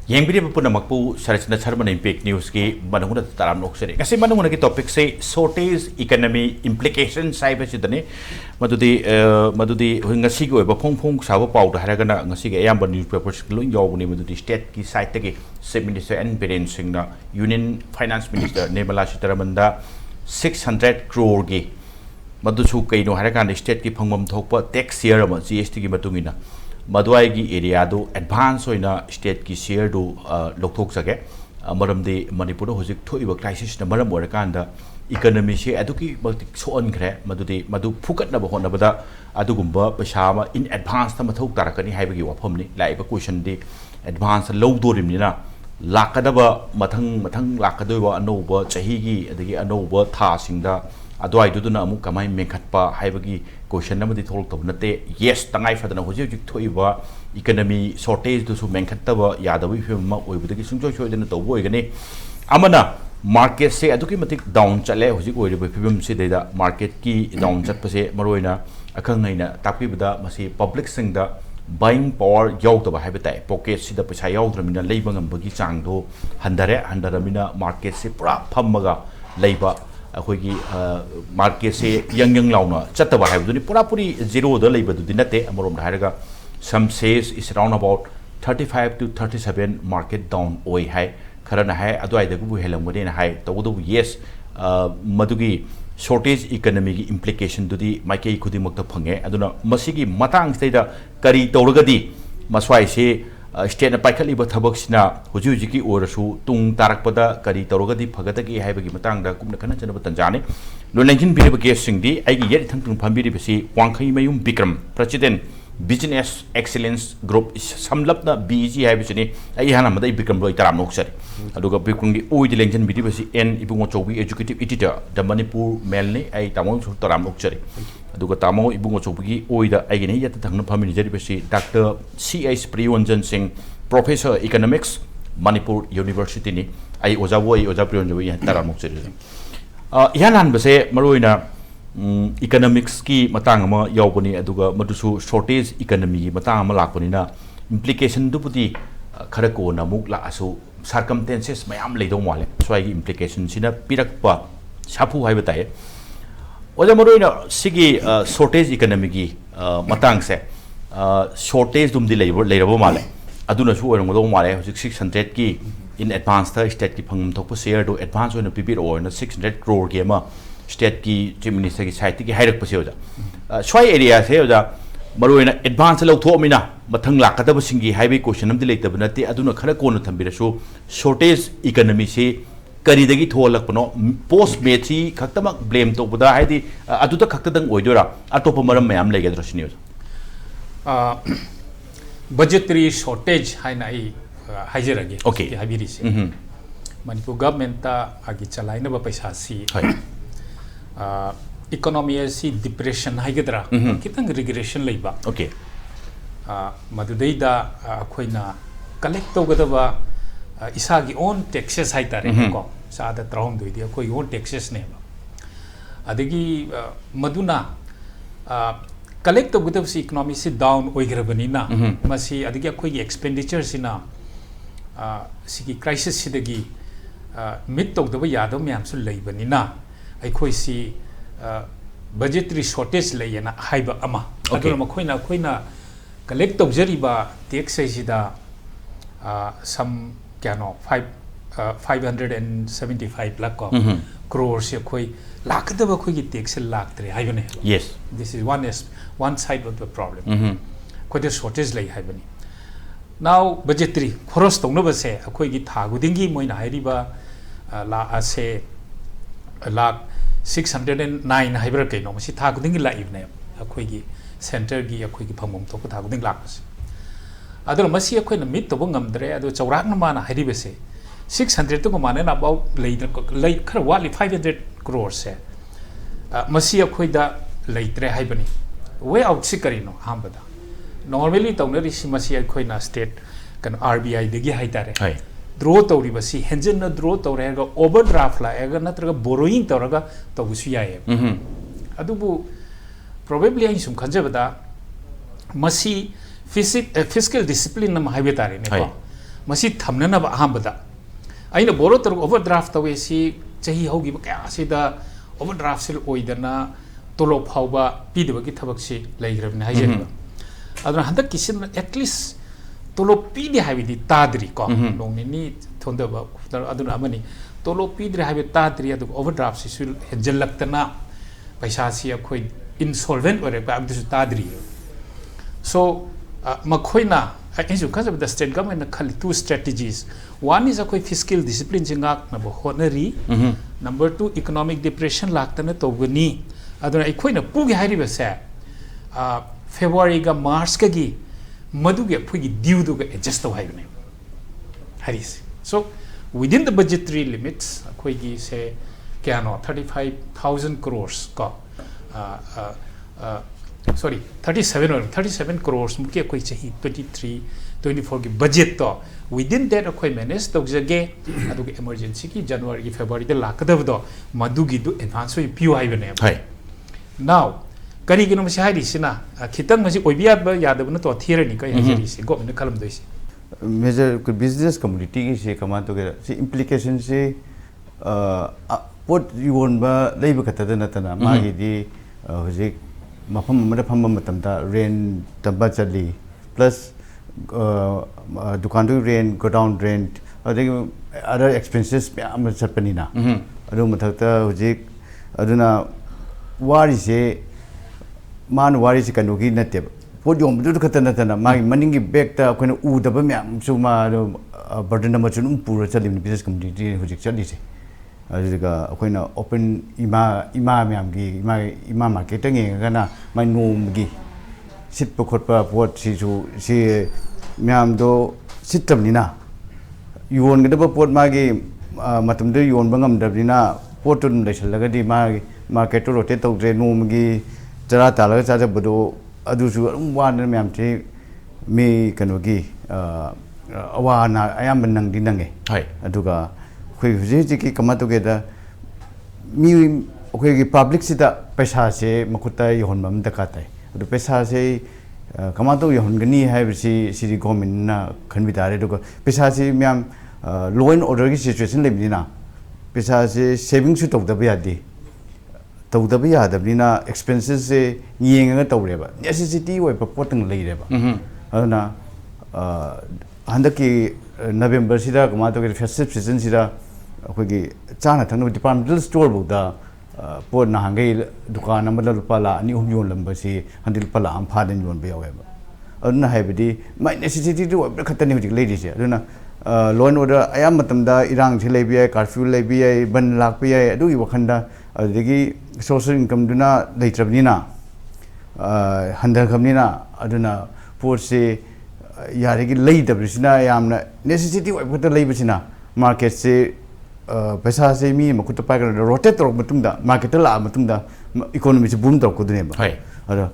Yang puna makpu Saratchandra Sharma Impact News ki manung taram nok seri. Kasi manung ki topic say shortage economy implications sai ba sidane madudi ngasi go ba phong sawa pau da haragana ngasi ge ayam newspapers lo yog ni madudi state ki site ki Chief Minister and Biren Singh na Union Finance Minister Nirmala Sitharaman 600 crore gi madusu kaino haragana state ki phangmam thokpa tax year ma GST ki matungina Maduai ki area do advance hoina state ki share do lokthok sake maramde Manipur hojik thoiba crisis na maram orakanda economy se aduki bakti soon khre madu phukat na bahon bada adugumba paisa ma in advance ta mathok tarakani haibagi wafam ni laiba question di advance low dorim ni na lakadaba mathang lakadoi anoba chahi gi adagi anoba tha singda adwai du na amu kamai mekhatpa haibagi question namadi thol to nate yes tangai fadana hojik thoiba economy shortage du su mengkhattaba yadawi phema oibudagi sungchoi choidena to boigani amana market se aduki matik down chale hojik oiriba phibam se deida market ki down chatpase maroina akhangaina takpibada masi public singda buying power yaudaba haibatai pocket sida paisa yaudramina leiba ngambagi changdo handaramina market se pura phammaga leiba अखोगी market से यंग लाउना चतबा हाइबदुनी पूरा पूरी zero द लेबदुदी नते अमरोम हाइरगा some says is around about 35 to 37 market down ओय हाय खरना हाय अदवाइदगु हेलंगबने हाय तबदु यस मदुगी शॉर्टेज इकोनॉमी की इंप्लिकेशन दुदी माइके खुदी मक्त फंगे अदुना मसिगी मतांग सेदा करी तौरगदी मस्वाई से स्टेट ना पाइखलिबा थबक्सिना हुजुजिकी ओरसु तुंग तारकपदा करी तौरगदी फगतगी हाइबगी मतांगदा कुमना खना चनब तंजाने लोलंजिन बिरेब केस सिंगदी आइगी येरि थंगथुंग फंबिरि बसी Wangkheimayum Vikram president business excellence group समलपना बीजी हाइबसिनी आई हाना मदै विक्रम लोय ताराम नोक्सरी अदुगा विक्रमगी ओइदि लेंजन बिदि बसी एन इबुंगोचौबी एजुकेटिव एडिटर द मणिपुर मेलनी आई तामो सु ताराम नोक्सरी अदुगा तामो इबुंगोचौबी ओइदा आइगिने यत थंगना फमिनि जरि बसी डॉक्टर च Priyoranjan Singh professor economics Manipur university नि आई ओजा प्रियोरंजन यह ताराम नोक्सरी यानान बसे मरोइना economics की मतंग अमा यावबनी अदुगा मदुसु shortage economy की मतंग अमा लाकबनीना implication दुपुदी खरको नमुक लासु circumstances मयाम लेदो माले स्वाई implication सिना पिरकपा साफु हाय बताए ओजा मरोइना सिगी shortage economy की मतंग से shortage दुमदी लेरबो माले अदुना सु ओरंगदो माले 600 की in advance था state की फंगम थोप share दो advance ओना पिबिर ओना 600 crore के अमा स्टेट की चीफ मिनिस्टर की साइट की हाइरक पसे होजा स्वाई एरिया से होजा मरोइना एडवांस लौथोमिना मथंग लाकदबसिंगी हाइवे क्वेश्चन अमदि लेतब नते अदुना खरा कोन थंबिरसु शॉर्टेज इकोनॉमी से करीदगी थोलकपनो पोस्ट मेथी खक्तमक ब्लेम तोबदा हाइदि अदुदा खक्तदंग ओइदोरा अतोप मरम मयाम लेगेद्रसनि होजा बजेटरी शॉर्टेज हाइनाई हाइजरगे ओके हाइबिरिसे मणिपुर गवर्नमेंट ता आगि चलाइनबा पैसा सी इकोनॉमी से डिप्रेशन हाइगद्रा कितंग रिग्रेशन लेबा ओके मदुदैदा अखोइना कलेक्ट तौगदबा इसागी ओन टैक्सेस हाइतारे को सादा त्राउम दुइदि अखोइ ओन टैक्सेस ने अदगी मदुना कलेक्ट तौगदबसी इकोनॉमी से डाउन ओइग्रबनिना मसी अदगी अखोइ एक्सपेंडिचर सिना सिगी क्राइसिस सिदगी मिट तौगदबा यादो म्यामसु लेबनिना अखोइसी बजेटरी शॉर्टेज लेना हाइबा अमा अदुना मखोइना अखोइना कलेक्ट तौजरिबा टैक्स सिदा सम क्यानो 575 लाख crore से अखोइ लाखदबा अखोइगी टैक्स लाक्तरे हाइबने yes this is one side of the problem अखोइदे शॉर्टेज ले हाइबनी नाउ बजेटरी खरस तौनबसे अखोइगी थागुदिंगी मोइना हाइरिबा ला असे लाख 609 हाइब्र कइनो मसी थागुदिंग लाइबने अखोइगी सेंटर गी अखोइगी फंगम थोक थागुदिंग लाकस अदर मसी अखोइना मिट तोब ngамद्रे अदो चौराक नमाना हाइरिबसे 600 तो माने ना अबाउट लई खर वाली 500 crore से मसी अखोइदा लइत्रे हाइबनी वे आउट से करिनो हामबदा नॉर्मली तौनरी सी मसी अखोइना स्टेट कन आरबीआई देगी हाइतारे ड्रो तौरीबसी हेंजन ड्रो तौरेगा ओवरड्राफ्ट लाएगा नत्रगा बोरोइंग तौरगा तौबुसु याय अदुबु प्रोबेबली आई सुम खंजबदा मसी फिजिकल डिसिप्लिन नम हाइबे तारे ने masi thamnana ba ahambada aina boro tar overdraft tawe si chahi hogi ba kya sida overdraft sil oidana tolo phauba pidaba ki thabak si laigrabna haijani aduna handak kisin at least tolo pidi habidi tadri ko nongni ni thonda ba aduna amani tolo pidri habi tadri adu overdraft si sil henjalaktana paisa si akhoi insolvent ore ba abdu tadri so makhoina akinsu kaza the state government na khali two strategies one is akhoi fiscal discipline jingak na bo honari number 2 economic depression laktana togani aduna ikhoina pugi hairi ba se February ga March ka gi madu ge phugi due do ga adjust to haibne haris so within the budgetary limits akhoi gi se kya no 35,000 crores ka sorry 37 crores muke akhoi chahi 23-24 gi budget to within that akhoi manage to jage adu ge emergency ki January ki February de lakadav do madu gi do advance wi piu haibne now kari gino masi hairi sina khitang masi oibia ba yadabna to thirani ka yari si government kalam doisi major business community ki se kama to ge si implication se pot yuon ba leiba kata na tana magi di hoje mafam mada phamba matam ta rain tamba chali plus dukan du rain go down rent other expenses am chapani na adu mathakta hoje aduna wari se man wari si kanugi na te podium du khata na tana magi maningi back ta koina u daba myam su ma burden number chun pura chalim business community hojik chali se ajiga koina open ima myam gi ima marketing ga na mai nom gi sit pa khot pa pot si su si myam do sitam ni na yuon ga daba pot magi matum de yuon bangam dabni na potun le chalaga di magi market rotate to tre nom gi jara tala cha cha bodo adu su wan myam thi mi kanogi awana ayam nang di nange hai aduga khoi ji ki kama to ge da mi khoi gi public sida paisa se makuta yon mam da ka tai adu paisa se kama to yon gani hai si city government na khanbi dare aduga paisa se myam law and order gi situation le mi na paisa se saving su to da ba di tawdabi yadabnina expenses se yenga tawreba necessity oi potang leireba aduna handaki November sida kama to festive season sida akogi chana thangna departmental store bu da pot na hangai dukan amala rupala ani umyon lamba si handil pala am phaden yon be aweba aduna haibidi my necessity to khatani hujik leidi se aduna law and order ayam matamda irang thilai bi curfew lai bi ban lak bi adu gi wakhanda adigi social income duna leitrabnina handar khamnina aduna porse yaregi leidabrisina yamna necessity oi phata leibisina market se paisa se mi makuta pa ga rotate ro matungda market la matungda economy se boom tor ko dune ba ada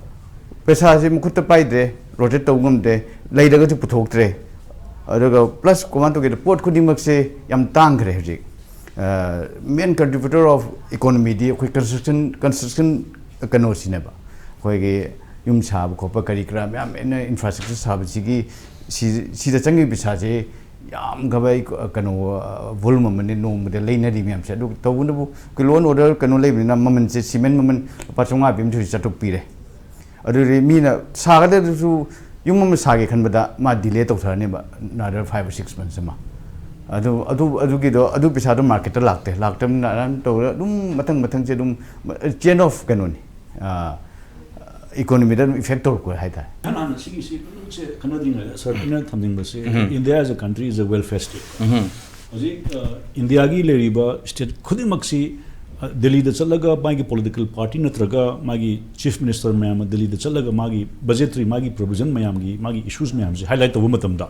paisa se makuta pai de rotate tawgum de leidaga ju puthok tre adaga plus command to get port khudimak se yam tang gre hji main contributor of economy di construction kano sineba khoi ge yum sab khopa kari kra myam infrastructure sab sigi si da changi bisa je yam gabai kano volume man no de leinari myam se du tawun bu kilon order kano leibina maman se cement maman pachonga bim thu chatuk pire adu re mina saga de su yung mama sage khanbada ma delay to tharne ba another 5 or 6 months ma adu gi do adu pisa do market lakte laktam na ran to dum matang je dum chain of kanoni economy da effect to ko haida han si kanading sarpina thamding base India as a country is a welfare state oji India gi leriba state khudimak si Delhi da chalaga magi political party natraga magi chief minister mayam Delhi da chalaga magi budgetary magi provision mayam gi magi issues mayam se highlight to matam da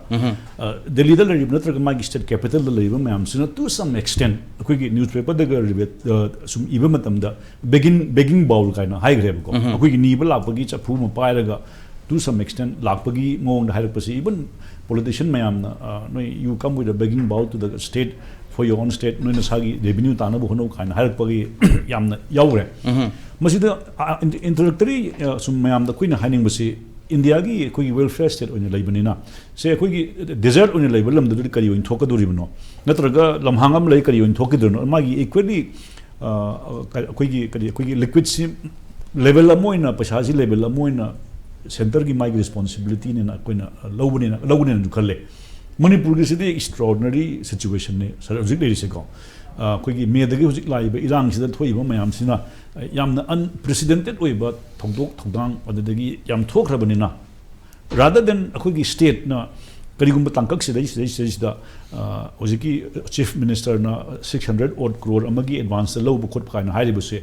Delhi da leriba natraga magi state capital da leriba mayam sina to some extent akoi gi newspaper da ribet sum iba matam da begging bowl kaina high grade ko akoi gi niba lapagi chapu ma pairaga to some extent lapagi mong da hairapasi even politician mayam no you come with a begging bowl to the state for your own state no sagi revenue tana bu hono kind harak pagi yamna yaure masida introductory sum mayam da kuina haning basi India की कोई welfare state उन्हें लाइब नहीं ना से कोई desert उन्हें लाइब लम दो करी उन्हें थोक दूरी बनो नत्रगा लम्हांगम लाई करी उन्हें थोक दूरनो मागी equally कोई liquid सी level अमोई ना पशाजी level अमोई ना center की मागी responsibility ने ना कोई ना लोगों ने दुखल ले मणिपुर की सिटी extraordinary situation ने सर उजिक ले रिसे को कोई मेदगी उजिक लाइब इरांग सिदा थोई बो मयाम सिना यामना unprecedented ओइबा थोंदोक थोंदांग अददगी याम थोखरबनिना rather than अखोगी state ना करिगुम तांकक सिदा उजिकी chief minister ना 600 odd crore अमगी advance लो बुखोट फाइन हाइरिबसे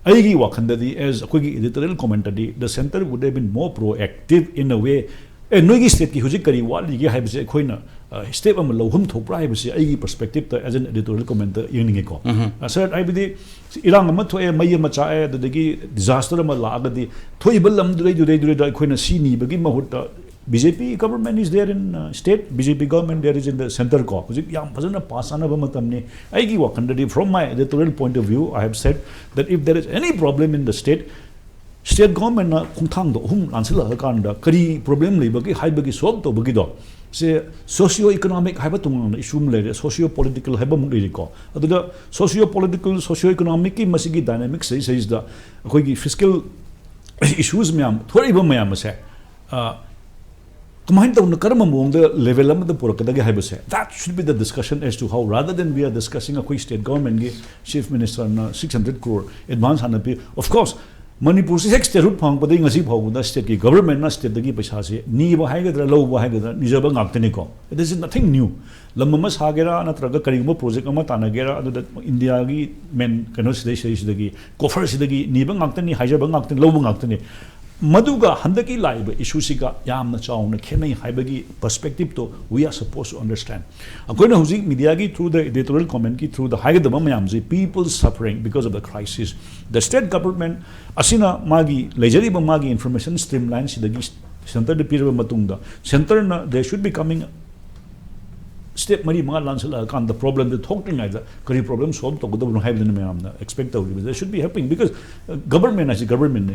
अइगी वाखंददी as अखोगी editorial commentary the center would have been more proactive in a way नोगी स्टेट की हुजिक करी वाली की हाइबसे अखोइना स्टेप अम लौहम थोपरा हाइबसे आइगी पर्सपेक्टिव त एज एन एडिटोरियल कमेंट यंगनिगे को सर आइबदी इरांग अम थोए मय मचा ए ददगी डिजास्टर अम लागदी थोइबल लम दुरे अखोइना सीनी बगी महुत BJP government is there in state BJP government there is in the centre को हुजिक याम फजना पास आना बमतमने आइगी वखंडदी from my editorial point of view I have said that if there is any problem in the state state government na khungthang do hum ansela kan da kari problem le bagi hai bagi solve to bagi do se socio economic hai ba tung na issue le socio political hai ba mu le ko adu da socio political socio economic ki masigi dynamics sei is da koi gi fiscal issues myam thori ba myam se kamain to na karma mong the level am the pura kada hai ba se that should be the discussion as to how rather than we are discussing a koi state government gi chief minister na 600 crore advance hana pe of course Manipur से state root फंग पदे ngasi phawda state की government ना state दगी पैसा से नी बो हाइगदरा लो बो हाइगदरा निजब ngakte ko it is nothing new lamma sagera natraga karigmo project ama tanagera adu India gi men kano sidai dagi koffer sidagi ni ba ngakte ni haijaba ngakte lo bo ngakte ni maduga handaki live issue siga yamna chauna khenai haibagi perspective to we are supposed to understand akoina huji media gi through the editorial comment ki through the haigdama mayam ji people suffering because of the crisis the state government asina magi lejari ba magi information streamline sidagi center de period matungda center na they should be coming step mari mga lansala kan the problem the talking either kari problem solve to godo no have the mayam na expect they should be helping because government as a government